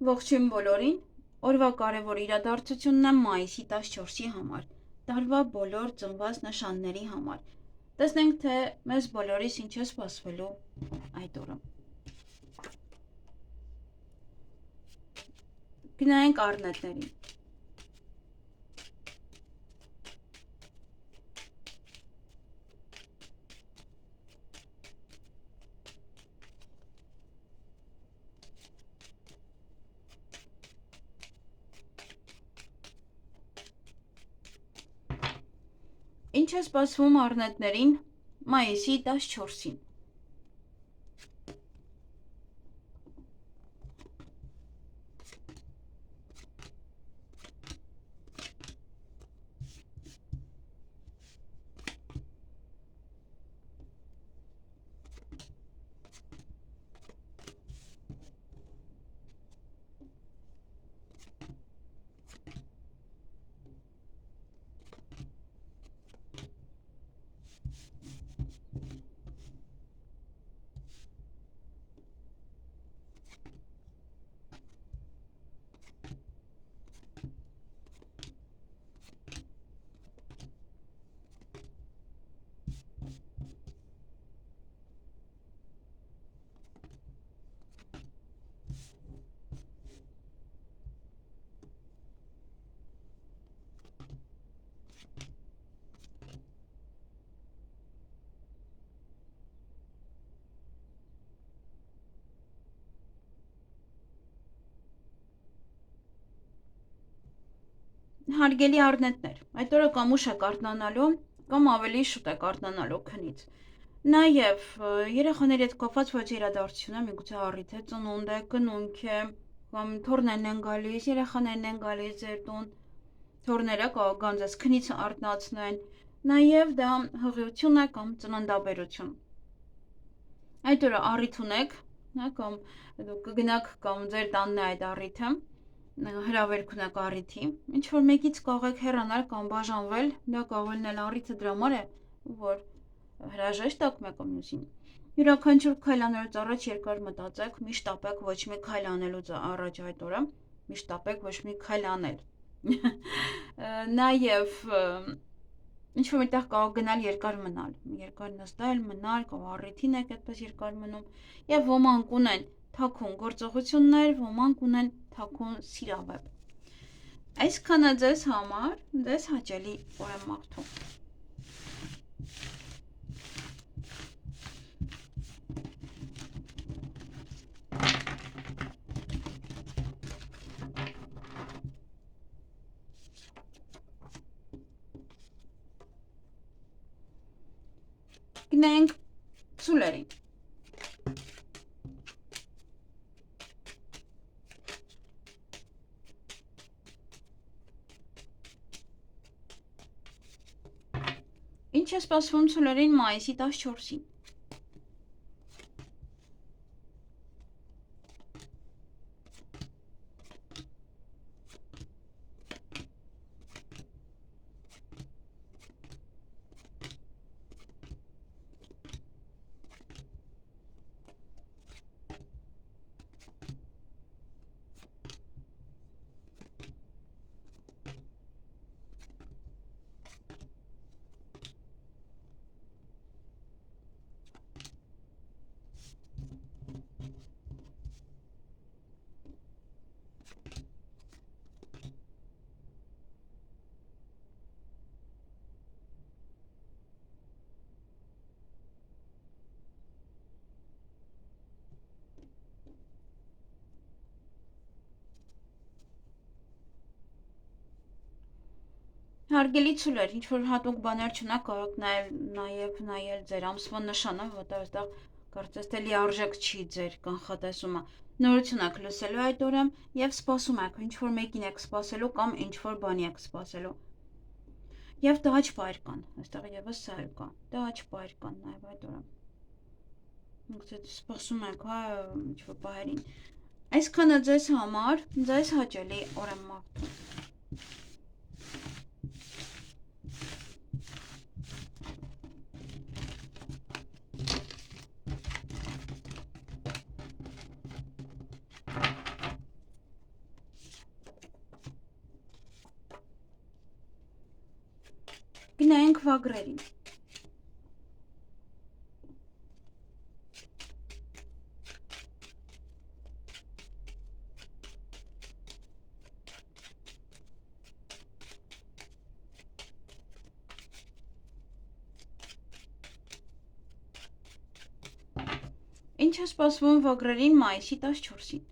Ողջույն բոլորին, օրվա կարևոր իրադարձությունն է մայիսի 14-ի համար, տարվա բոլոր ծնված նշանների համար։ Տեսնենք, թե մեզ բոլորիս ինչ է սպասվելու այդ օրը։ Գնայինք առնետներին։ Ինչ է սպասվում առնետներին մայիսի 14-ին։ Հարգելի առնետներ, այդ օրը կամ ուշ եք արթնանալու, կամ ավելի շուտ եք արթնանալու քնից։ Նաև երեխաների հետ կապված ոչ իրադարձություն է, միգուցե առիթ է, ծնունդ է, կնունք է, կամ թորներն են գալիս, երեխաներն են գալիս ձեր տուն, թորները կարող ձեզ քնից արթնացնեն, նաև դա հղիություն է կամ ծննդաբերություն։ Այդ օրը առիթ ունեք, կամ դուք կգնաք կամ ձեր տանն է այդ առիթը, հրավերք ունեք առիթի, ինչ որ մեկից կարող եք հեռանալ կամ բաժանվել, դա կարող է լինել առիթը դրա համար է, որ հրաժեշտ տաք մեկը մյուսին։ Յուրաքանչյուր քայլ անելուց առաջ երկար մտածեք, միշտ տապեք ոչ մի քայլ անելուց առաջ այդ օրը, միշտ տապեք ոչ մի քայլ անել։ Նաև ինչ որ միտեղ կարող գնալ երկար մնալ, երկար նստել, մնալ, կամ առիթին եք այդպես երկար մնում, եւ ոմանք ունեն թաքուն գործողություններ, ոմանք ունեն թաքուն սիրավեպ։ Այսքանը ձեզ համար, ձեզ հաճելի օր եմ մաղթում։ Գնանք սուլերին։ Ինչ է սպասվում սուլերին մայիսի 14-ին։ Հարգելի ցուլեր, ինչ որ հատուկ բաներ չունեք, կարող եք նայել ձեր ամսվա նշանը, որտեղ այստեղ կարծես թե լիարժեք չի ձեր կանխատեսումը։ Նորություն եք լսելու այդ օրը եւ սպասում եք, ինչ որ մեկին եք սպասելու կամ ինչ որ բանի եք սպասելու։ Եվ տհաճ պայր կան, այստեղ եւս սա էլ կա։ Տհաճ պայր կան նաեւ այդ օրը։ Դուք սպասում եք, հա, ինչ որ պահերին։ Այսքանը ձեզ համար, ձեզ հաճելի օր եմ մաղթում։ Գնայինք վագրերին։ Ինչ է սպասվում վագրերին մայիսի 14-ին։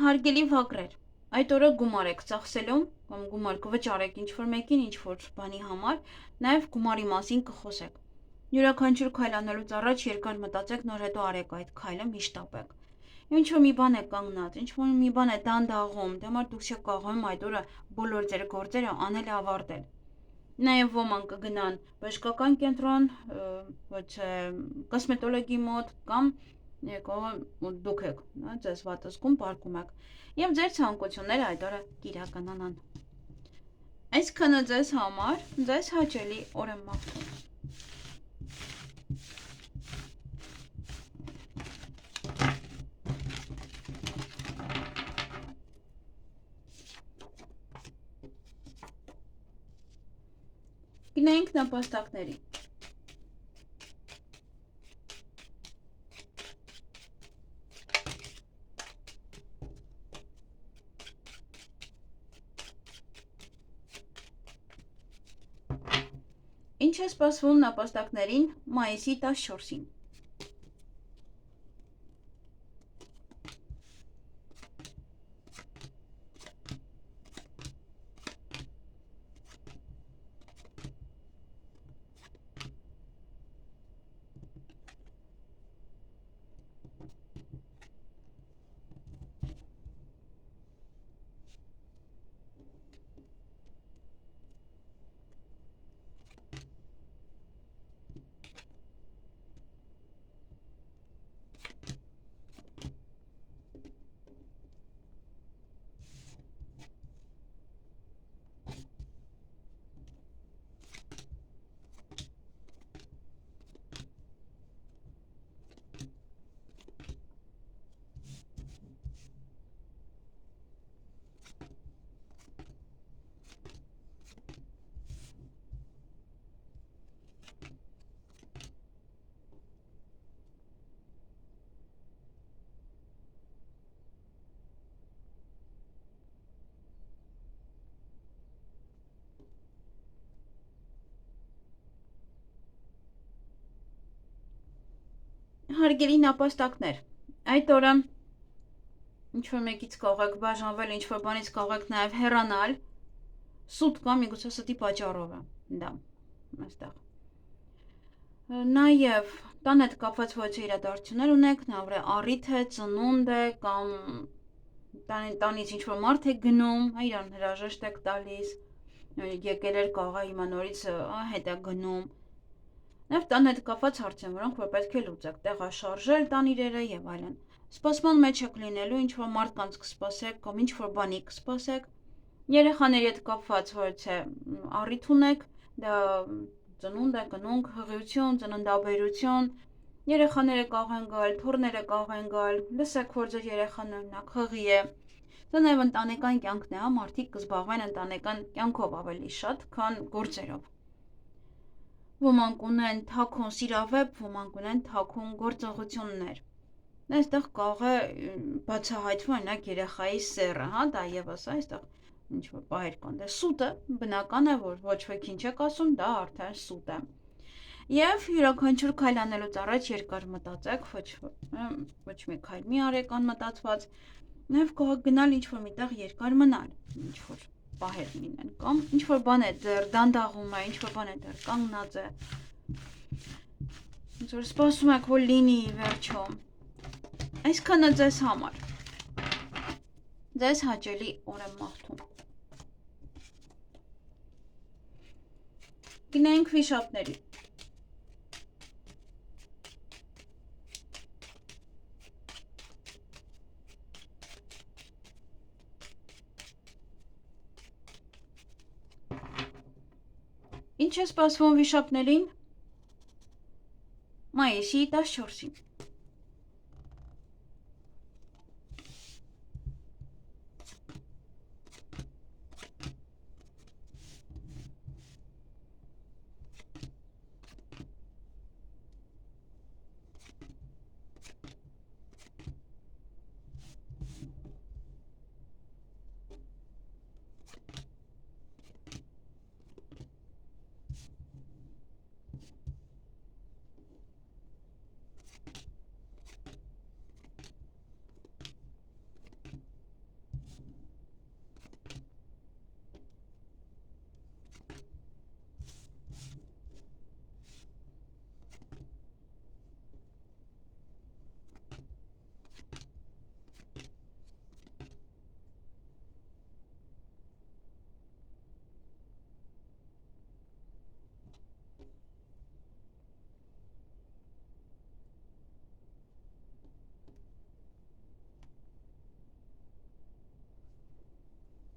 Հարգելի վագրեր, այդ օրը գումար եք ծախսելու, կամ գումար կվճարեք ինչ-որ մեկին, ինչ-որ բանի համար, նաև գումարի մասին կխոսեք։ Յուրաքանչյուր քայլ անելուց առաջ երկար մտածեք, նոր հետո արեք այդ քայլը, միշտ ապեք։ Ինչ-որ մի բան է կանգնած, ինչ-որ մի բան է դանդաղում, դե մար դուք չեք կարողանում այդ օրը բոլոր ձեր գործերը անել ու ավարտել։ Նաև ոմանք կգնան բժշկական կենտրոն, ոչ կոսմետոլոգի մոտ կամ դուք եք, ձեզ վատ զգում, պարկում եք, եւ ձեր ցանկությունները այդ օրը կիրականանան։ Այսքանը ձեզ համար, ձեզ հաճելի օր եմ մաղթում։ Գնայինք նպաստակների։ Ինչ է սպասվում նպաստակներին մայիսի 14-ին։ Հարգելի նապաստակներ, այդ օրը ինչ-որ մեկից կարող եք բաժանվել, ինչ-որ բանից կարող եք նաև հեռանալ, սուտ կամ միգուցե ստի պատճառով է, դա, այստեղ։ Նաև տան հետ կապված ոչ իրադարձություններ ունեք, նաև առիթ է, ծնունդ է կամ տանից ինչ-որ մարդ է գնում, իրան հրաժեշտ եք տալիս, եկել էր կարող է հիմա նորից հետ է գնում։ Նաև տան հետ կապված հարցեր, որոնք որ պետք է լուծեք, տեղաշարժել տան իրերը եւ այլն։ Սպասման մեջ եք լինելու, ինչ որ մարդկանց կսպասեք կամ ինչ որ բանի կսպասեք։ Երեխաների հետ կապված որ թե առիթ ունեք, դա ծնունդ է, կնունք, հղիություն, ծննդաբերություն, երեխաները կարող են գալ, թոռները կարող են գալ, լսեք որ ձեր երեխան օրինակ հղի է։ Դա նաև ընտանեկան կյանքն է, հա, մարդիկ կզբաղվեն ընտանեկան կյանքով ավելի շատ, քան գործերով։ Ոմանք ունեն թաքուն սիրավեպ, ոմանք ունեն թաքուն գործողություններ։ Այստեղ կարող է բացահայտվում օրինակ երեխայի սեռը, հա, դա եւս այստեղ ինչ որ պահեր կան, դե սուտը բնական է, որ ոչ ոքին չեք ասում, դա արդեն սուտ է։ Եվ յուրաքանչյուր քայլ անելուց առաջ երկար մտածեք, ոչ մի քայլ մի արեք անմտածված, նաև կարող գնալ ինչ-որ միտեղ երկար մնալ, ինչ-որ պահեր լինեն, կամ ինչ-որ բան է դեռ դանդաղում է, ինչ-որ բան է դեռ կանգնած է, ինչ-որ սպասում եք, որ լինի վերջո, այսքանը ձեզ համար, ձեզ հաճելի օր եմ մաղթում։ Գնանք վիշապների։ Ինչ է սպասվում վիշապներին։ Մայիսի 14-ին։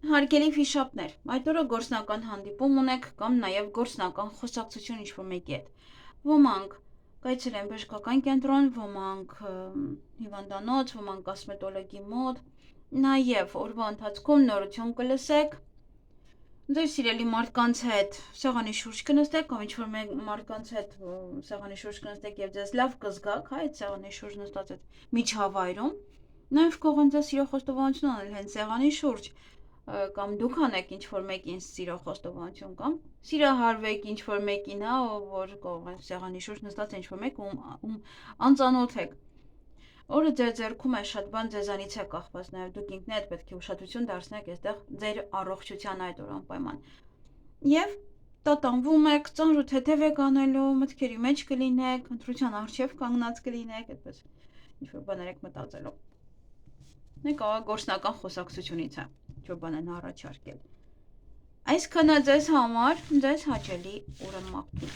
Հարգելի վիշապներ, այդ օրը գործնական հանդիպում ունեք կամ նաև գործնական խոսակցություն ինչ-որ մեկի հետ։ Ոմանք կայցելեն բժշկական կենտրոն, ոմանք հիվանդանոց, ոմանք կոսմետոլոգի մոտ, նաև օրվա ընթացքում նորություն կլսեք, ձեր սիրելի մարդկանց հետ սեղանի շուրջ կնստեք կամ ինչ-որ մարդկանց հետ սեղանի շուրջ կնստեք եւ ձեզ լավ կզգաք, հա, այդ սեղանի շուրջ նստած այդ միջավայրում, նաև կողեն ձեզ սիրո խոստովանություն անել հենց սեղանի շուրջ, կամ դուք անեք ինչ-որ մեկին սիրո խոստովանություն կամ սիրահարվեք ինչ-որ մեկին, հա, որ կողեն սեղանի շուրջ նստած է ինչ-որ մեկ ում անծանոթ եք։ Օրը ձեր ձեռքում է շատ բան ձեզանից է կախված, նաև դուք ինքներդ պետք է ուշադրություն դարձնեք այստեղ ձեր առողջության այդ օր անպայման։ Եվ տատանվում եք, ծանր ու թեթև եք անելու, մտքերի մեջ կլինեք, ընտրության առջև կանգնած կլինեք, այդպես ինչ-որ բաներ եք մտածելու։ Մենք գործնական խոսակցությունից է, ինչ-որ բան են առաջարկել։ Այսքանը ձեզ համար, ձեզ հաճելի օր եմ մաղթում։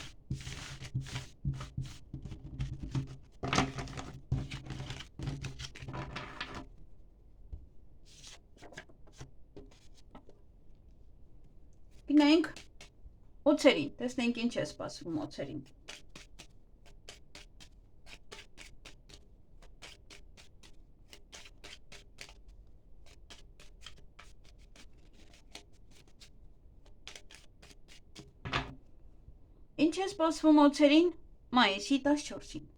Գնանք օձերին, տեսնենք ինչ է սպասվում օձերին։ Ինչ է սպասվում օձերին մայիսի 14-ին։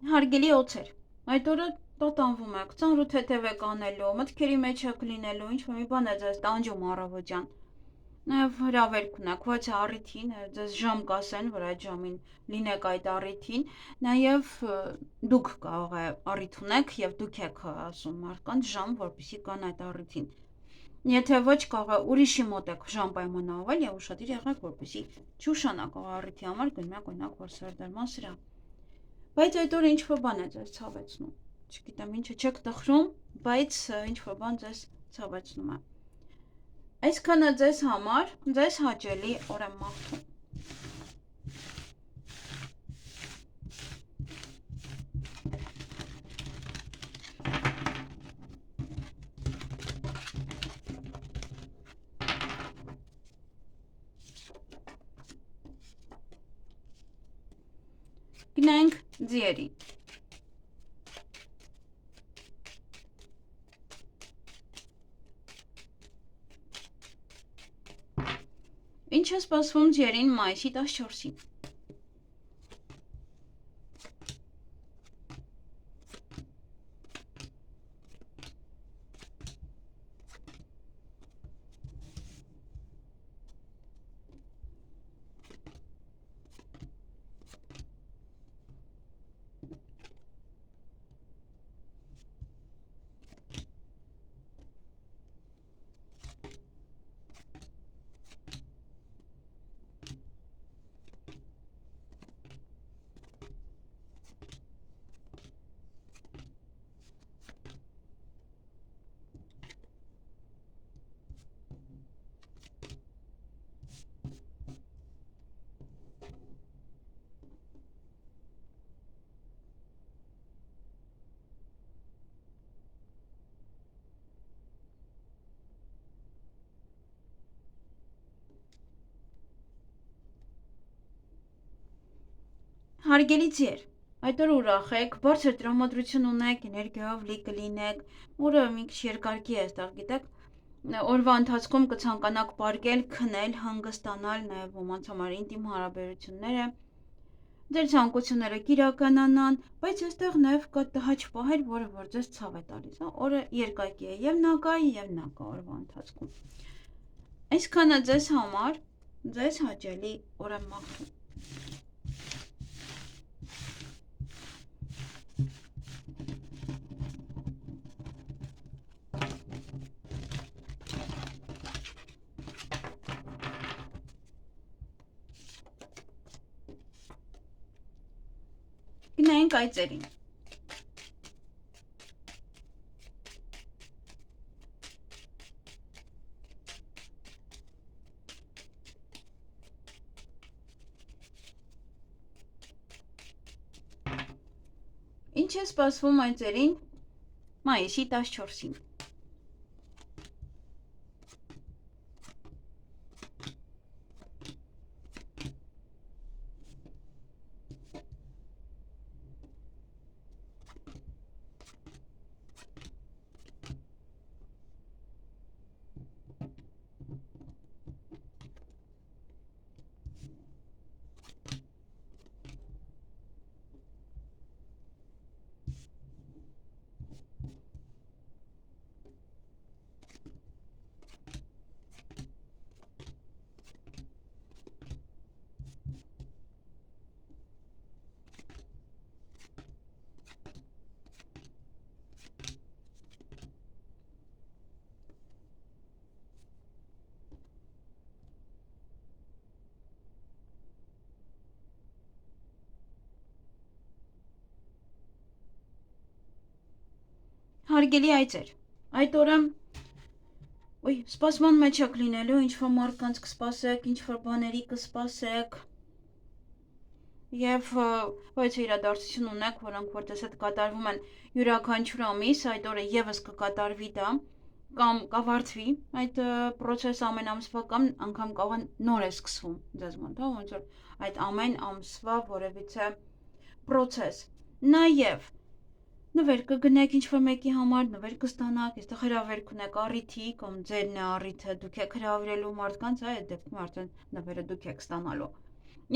Հարգելի օձեր, այդ օրը տատանվում եք, ծանր ու թեթև եք անելու, մտքերի մեջ եք լինելու, ինչ-որ մի բան է ձեզ տանջում առավոտյան։ Նաև հրավերք ունեք, ոչ առիթին, ձեզ ժամ կասեն, որ այդ ժամին լինեք այդ առիթին, նաև դուք կարող է առիթ ունեք եւ դուք եք ասում մարդկանց ժամ, որպեսզի կան այդ առիթին։ Եթե ոչ կարող է ուրիշի մոտ եք ժամ պայմանավորվել եւ ուշադիր եղեք, որպեսզի չուշանաք առիթի համար գնում եք օրինակ որ սրդարման սրահ։ Բայց այդ օրը ինչ-որ բան է ձեզ ցավեցնում, չգիտեմ ինչը չեք տխրում, բայց ինչ-որ բան ձեզ ցավեցնում է։ Այսքանը ձեզ համար, ձեզ հաճելի օր եմ մաղթում։ Գնանք ձիերի։ Ինչ է սպասվում ձիերին մայիսի 14-ին։ Հարգելի ձիեր, այդ օր ուրախ եք, բարձր տրամադրություն ունեք, էներգիայով լի կլինեք, օրը մի քիչ երկարքի է, այստեղ գիտեք, օրվա ընթացքում կցանկանաք պարկել, քնել, հանգստանալ, նաև ոմանց համար ինտիմ հարաբերությունները, ձեր ցանկությունները կիրականանան, բայց այստեղ նաև կա տհաճ պահեր, որը որ ձեզ ցավ է տալիս, օրը երկակի է եւ նա կա օրվա ընթացքում։ Այսքանը ձեզ համար, ձեզ հաճելի օր եմ մաղթում։ Գնանք այծերին։ Ինչ է սպասվում այծերին մայիսի 14-ին։ Հարգելի այծեր, այդ օրը սպասման մեջ եք լինելու, ինչ-որ մարդկանց կսպասեք, ինչ-որ բաների կսպասեք և բայց իրադարձություն ունեք, որոնք որ ձեզ հետ կատարվում են յուրաքանչյուր ամիս, այդ օրը ևս կկատարվի դա, կամ կավարտվի այդ պրոցեսը ամեն ամսվա կամ անգամ կարող է նոր է սկսվում ձեզ մոտ, ոնց որ այդ ամեն ամսվա որևիցե պրոցես, նաև նվեր կգնեք ինչ-որ մեկի համար, նվեր կստանաք, այստեղ հրավերք ունեք առիթի, կամ ձերն է առիթը, դուք եք հրավիրելու մարդկանց, այդ դեպքում արդեն նվերը դուք եք ստանալու։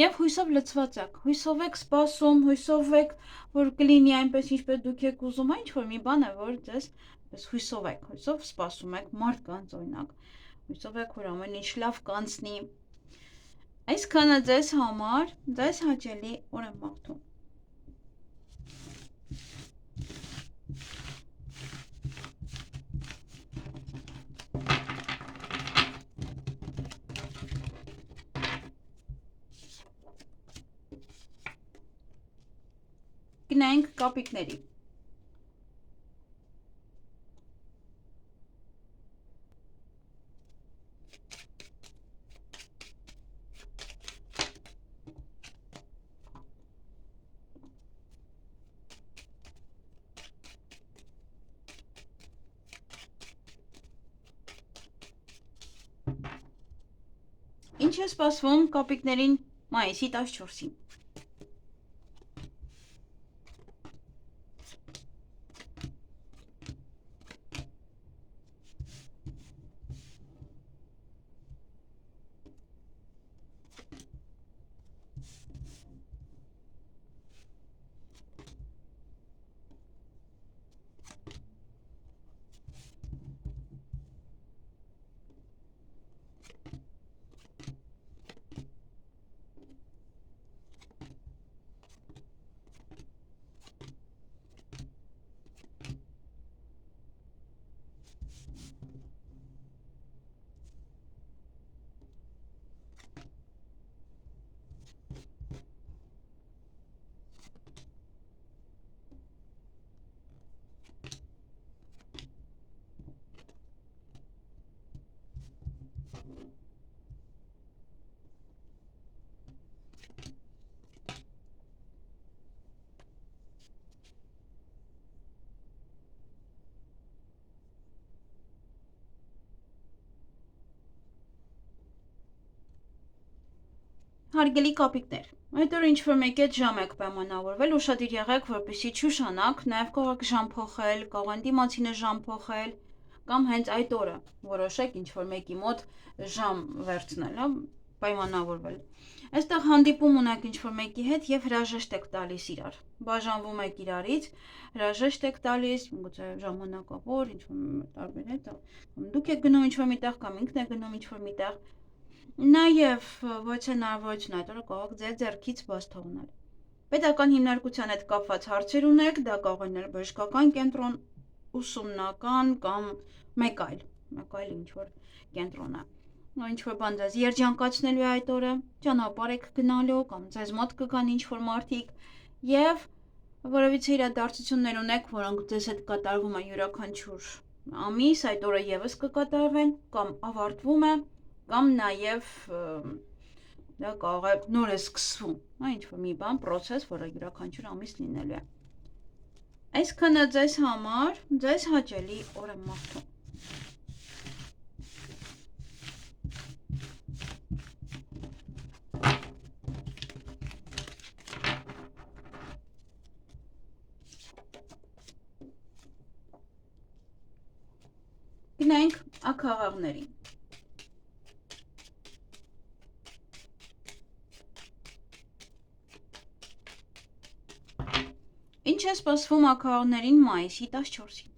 Եվ հույսով լցված եք, հույսով եք սպասում, հույսով եք, որ կլինի այնպես, ինչպես դուք եք ուզում, ինչ-որ մի բան է, որ ձեզ հույսով եք, հույսով սպասում եք մարդկանց, օրինակ, հույսով եք, որ ամեն ինչ լավ կանցնի։ Այսքանը ձեզ համար, ձեզ հաճելի օր եմ մաղթում։ Գնանք կապիկների։ Ինչ է սպասվում կապիկներին մայիսի 14-ին։ Հարգելի կապիկներ, այդ օրը ինչ-որ մեկի հետ ժամ եք պայմանավորվել, ուշադիր եղեք, որպեսզի չուշանաք, նաև կարող եք ժամ փոխել, կարող են դիմացինը ժամ փոխել, կամ հենց այդ օրը որոշեք ինչ-որ մեկի մոտ ժամ վերցնել, պայմանավորվել։ Այստեղ հանդիպում ունեք ինչ-որ մեկի հետ եւ հրաժեշտ եք տալիս իրար։ Բաժանվում եք իրարից, հրաժեշտ եք տալիս, գուցե ժամանակավոր, ինչ-որ տարբեր հետ, դուք եք գնում ինչ-որ միտեղ կամ ինքն է գնում ինչ-որ միտեղ։ Նաև ոչ հնարավորություն այդ օրը կարող եք ձեր ձեռքից բաց թողնել։ Պետական հիմնարկության հետ կապված հարցեր ունեք, դա կարող է լինել բժշկական կենտրոն, ուսումնական կամ մեկ այլ ինչ-որ կենտրոնը։ Ինչ-որ բան ձեզ երջանկացնելու է այդ օրը, ճանապարհ եք գնալու կամ ձեզ մոտ կգան ինչ-որ մարդիկ եւ որևիցե իրադարձություններ ունեք, որոնք ձեզ հետ կատարվում է յուրաքանչյուր ամիս, այդ օրը եւս կկատարվեն կամ ավարտվում է կամ նաև դա կարող է նոր է սկսվում, ինչ-որ մի բան, process, որը յուրաքանչյուր ամիս լինելու է։ Այսքանը ձեզ համար, ձեզ հաճելի օր եմ մաղթում։ Գնանք աքաղաղներին։ Ինչ է սպասվում աքաղաղներին մայիսի 14-ին։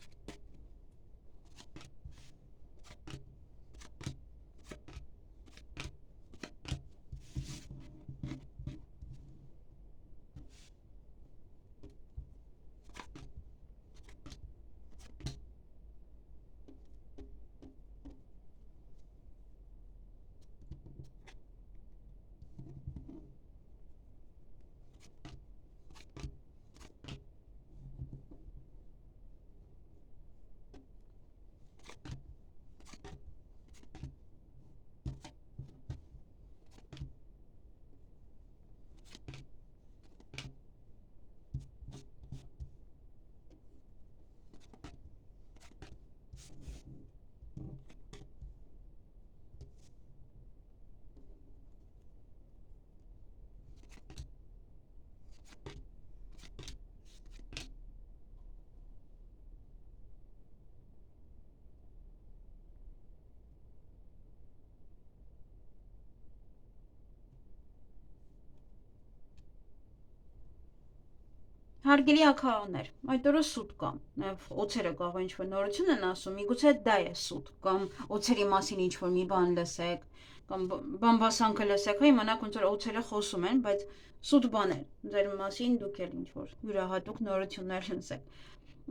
Հարգելի աքաղաղներ, այդ օրը սուտ կա, նաև օձերը կարող է ինչ-որ նորություն են ասում, միգուցե դա է սուտ, կամ օձերի մասին ինչ-որ մի բան լսեք, կամ բամբասանքը լսեք, իմանաք ոնց որ օձերը խոսում են, բայց սուտ բաներ, ձեր մասին դուք էլ ինչ-որ յուրահատուկ նորություններ լսեք։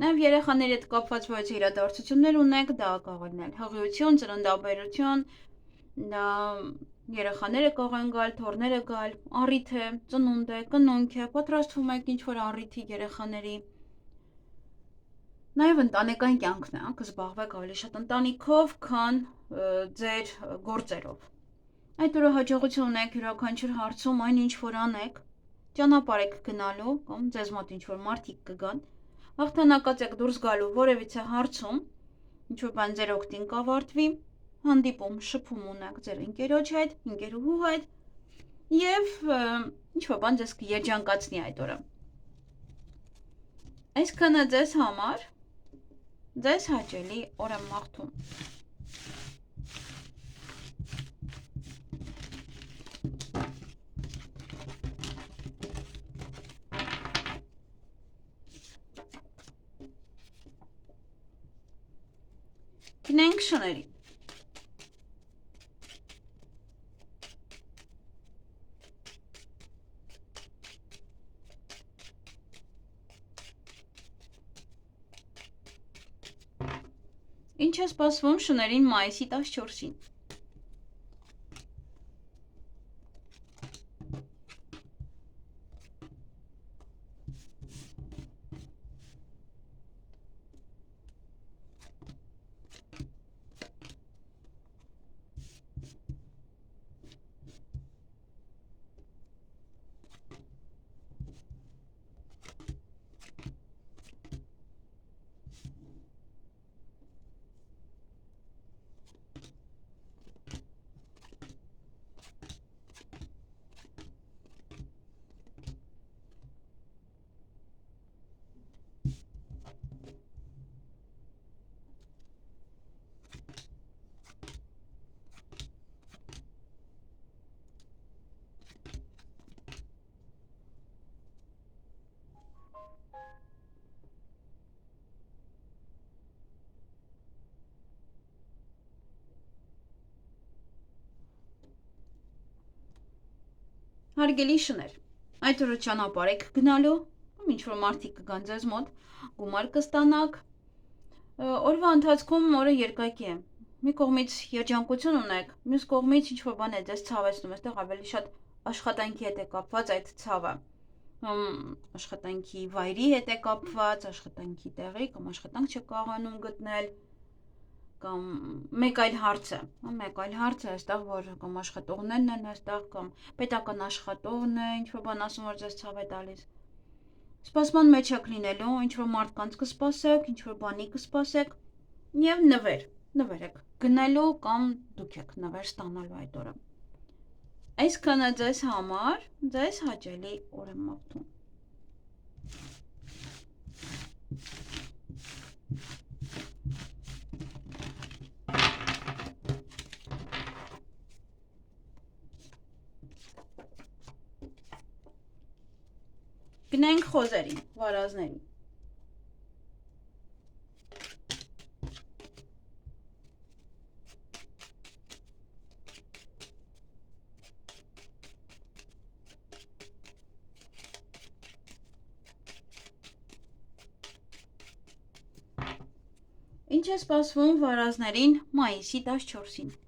Նաև երեխաների հետ կապված որևէ իրադարձություններ ունեք, դա կարող է լինել հղիություն, ծննդաբերություն, դա երեխաները կարող են գալ, թոռները գալ, առիթ է, ծնունդ է, կնունք է, պատրաստվում եք ինչ-որ առիթի երեխաների։ Նաև ընտանեկան կյանքն է, կզբաղվեք ավելի շատ ընտանիքով, քան ձեր գործերով։ Այդ օրը հաջողություն ունեք յուրաքանչյուր հարցում այն ինչ որ անեք, ճանապարհ եք գնալու կամ ձեզ մոտ ինչ որ մարդիկ կգան, հաղթանակած եք դուրս գալու որևիցե հարցում, ինչ որ բան ձեր օգտին կավարտվի, հանդիպում, շփում ունեք ձեր ընկերոջ հետ, ընկերուհու հետ եւ ինչ-որ բան ձեզ կերջանկացնի այդ օրը։ Այսքանը ձեզ համար ձեզ հաճելի օր եմ մաղթում։ Գնենք շների։ Ինչ է սպասվում շներին մայիսի 14-ին։ Հարգելի շներ, այդ օրը ճանապարհ եք գնալու, ինչ-որ մարդիկ կգան ձեզ մոտ, գումար կստանաք, օրվա ընթացքում օրը երկակի է, մի կողմից երջանկություն ունեք, մյուս կողմից ինչ-որ բան է ձեզ ցավեցնում, այստեղ ավելի շատ աշխատանքի հետ է կապված այդ ցավը, աշխատանքի վայրի հետ է կապված, աշխատանքի տեղի կամ աշխատանք չեք կարողանում գտնել, կամ մեկ այլ հարց է այստեղ, որ կամ աշխատողներն են այստեղ, կամ պետական աշխատողն է, ինչ-որ բան ասում, որ ձեզ ցավ է տալիս։ Սպասման մեջ եք լինելու, ինչ-որ մարդկանց կսպասեք, ինչ-որ բանի կսպասեք, և նվեր եք գնելու կամ դուք եք նվեր ստանալու այդ օրը։ Այսքանը ձեզ համար, ձեզ հաճելի օր եմ մաղթում։ Գնենք խոզերին, վարազներին։ Ինչ է սպասվում վարազներին մայիսի 14-ին։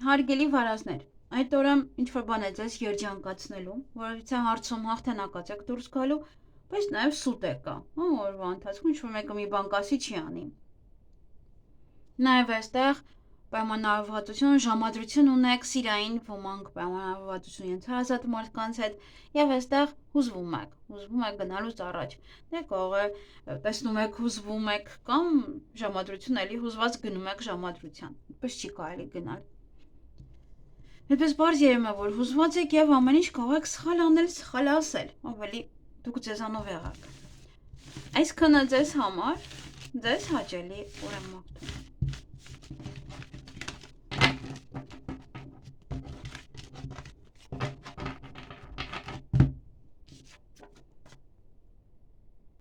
Հարգելի վարազներ, այդ օրը ինչ-որ բան է ձեզ երջանկացնելու, որովհետեւ հարցում հաղթանակած եք դուրս գալու, բայց նաև սուտ է կա, օրվա ընթացքում ինչ-որ մեկը մի բան կասի չի անի։ Նաև այստեղ պայմանավորվածություն, ժամադրություն ունեք սիրային ոմանք պայմանավորվածություն ենթահասած մարդկանց հետ եւ այստեղ հուզվում եք գնալուց առաջ։ Դե կարող է տեսնում եք հուզվում եք կամ ժամադրություն էլի հուզված գնում եք ժամադրության։ Այդպես չի կարելի գնալ։ Այդպես բարձ երևում է, որ հուզված եք եւ ամեն ինչ կարող եք սխալ անել, սխալ ասել, ավելի դուք ձեզանով եղաք։ Այսքանը ձեզ համար, ձեզ հաճելի օր եմ մաղթում։